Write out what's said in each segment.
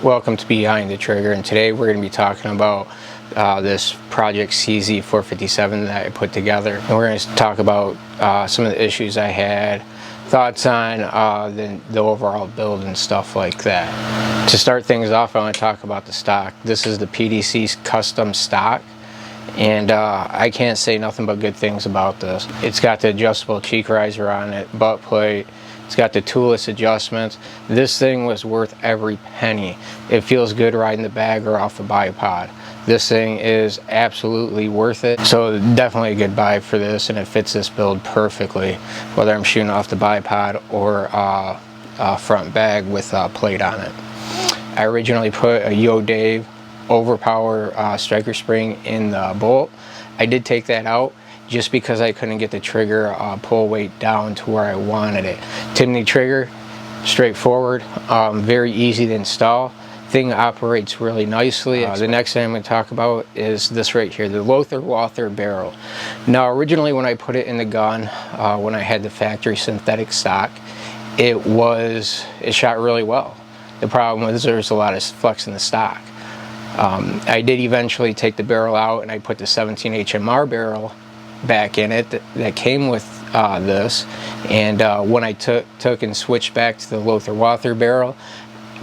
Welcome to Behind the Trigger, and today we're going to be talking about this Project CZ457 that I put together. And we're going to talk about some of the issues I had, thoughts on the overall build and stuff like that. To start things off, I want to talk about the stock. This is the PDC custom stock, and I can't say nothing but good things about this. It's got the adjustable cheek riser on it, butt plate. It's got the toolless adjustments. This thing was worth every penny. It feels good riding the bag or off the bipod. This thing is absolutely worth it. So definitely a good buy for this, and it fits this build perfectly, whether I'm shooting off the bipod or front bag with a plate on it. I originally put a Yo Dave overpower striker spring in the bolt. I did take that out just because I couldn't get the trigger pull weight down to where I wanted it. Timney trigger, straightforward, very easy to install. Thing operates really nicely. The next thing I'm going to talk about is this right here, the Lothar Walther barrel. Now originally when I put it in the gun, when I had the factory synthetic stock, it shot really well. The problem was there's a lot of flex in the stock. I did eventually take the barrel out and I put the 17 HMR barrel back in it that came with this, and when I took and switched back to the Lothar Walther barrel,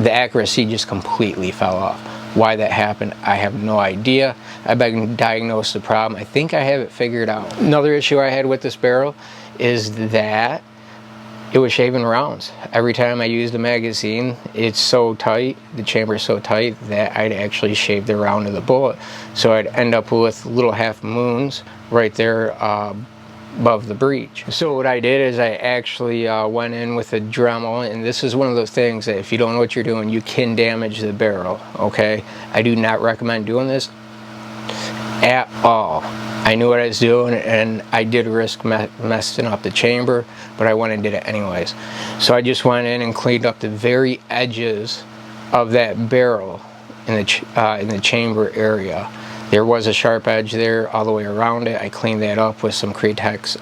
the accuracy just completely fell off. Why that happened, I have no idea. I've been diagnosed the problem. I think I have it figured out. Another issue I had with this barrel is that it was shaving rounds. Every time I used a magazine, it's so tight, the chamber is so tight that I'd actually shave the round of the bullet. So I'd end up with little half moons right there above the breech. So what I did is I actually went in with a Dremel, and this is one of those things that if you don't know what you're doing, you can damage the barrel, okay? I do not recommend doing this at all. I knew what I was doing, and I did risk messing up the chamber, but I went and did it anyways. So I just went in and cleaned up the very edges of that barrel in the chamber area. There was a sharp edge there all the way around it. I cleaned that up with some Cretex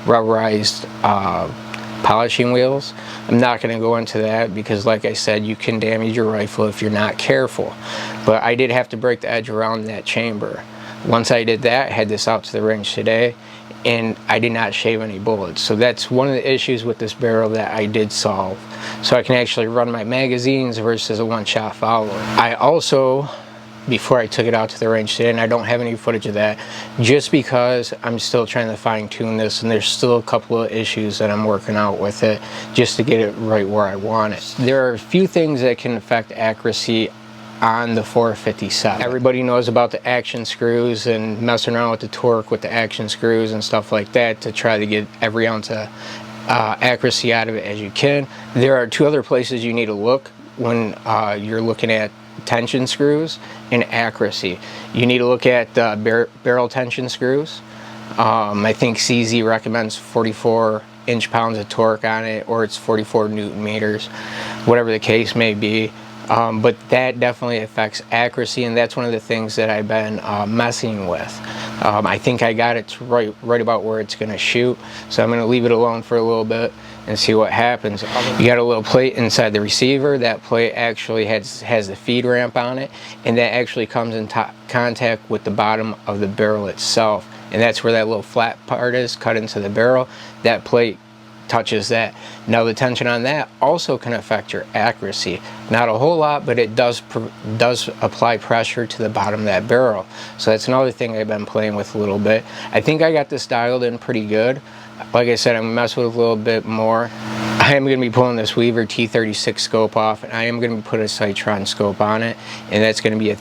rubberized polishing wheels. I'm not going to go into that because, like I said, you can damage your rifle if you're not careful. But I did have to break the edge around that chamber. Once I did that, I had this out to the range today, and I did not shave any bullets. So that's one of the issues with this barrel that I did solve. So I can actually run my magazines versus a one-shot follower. I also, before I took it out to the range today, and I don't have any footage of that, just because I'm still trying to fine-tune this, and there's still a couple of issues that I'm working out with it just to get it right where I want it. There are a few things that can affect accuracy on the 457. Everybody knows about the action screws and messing around with the torque with the action screws and stuff like that to try to get every ounce of accuracy out of it as you can. There are two other places you need to look when you're looking at tension screws and accuracy. You need to look at barrel tension screws. I think CZ recommends 44 inch-pounds of torque on it, or it's 44 Newton meters, whatever the case may be. But that definitely affects accuracy, and that's one of the things that I've been messing with. I think I got it right about where it's going to shoot, so I'm going to leave it alone for a little bit and see what happens. You got a little plate inside the receiver. That plate actually has the feed ramp on it, and that actually comes in contact with the bottom of the barrel itself, and that's where that little flat part is cut into the barrel. That plate touches that. Now the tension on that also can affect your accuracy. Not a whole lot, but it does apply pressure to the bottom of that barrel. So that's another thing I've been playing with a little bit. I think I got this dialed in pretty good. Like I said, I'm gonna mess with it a little bit more. I am going to be pulling this Weaver T36 scope off, and I am going to put a Citron scope on it, and that's going to be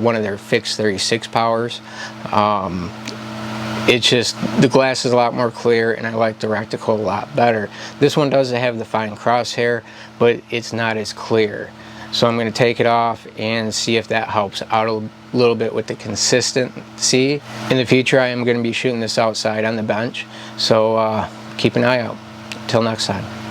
one of their fixed 36 powers. It's just, the glass is a lot more clear, and I like the reticle a lot better. This one does have the fine crosshair, but it's not as clear. So I'm going to take it off and see if that helps out a little bit with the consistency. In the future, I am going to be shooting this outside on the bench, so keep an eye out. Till next time.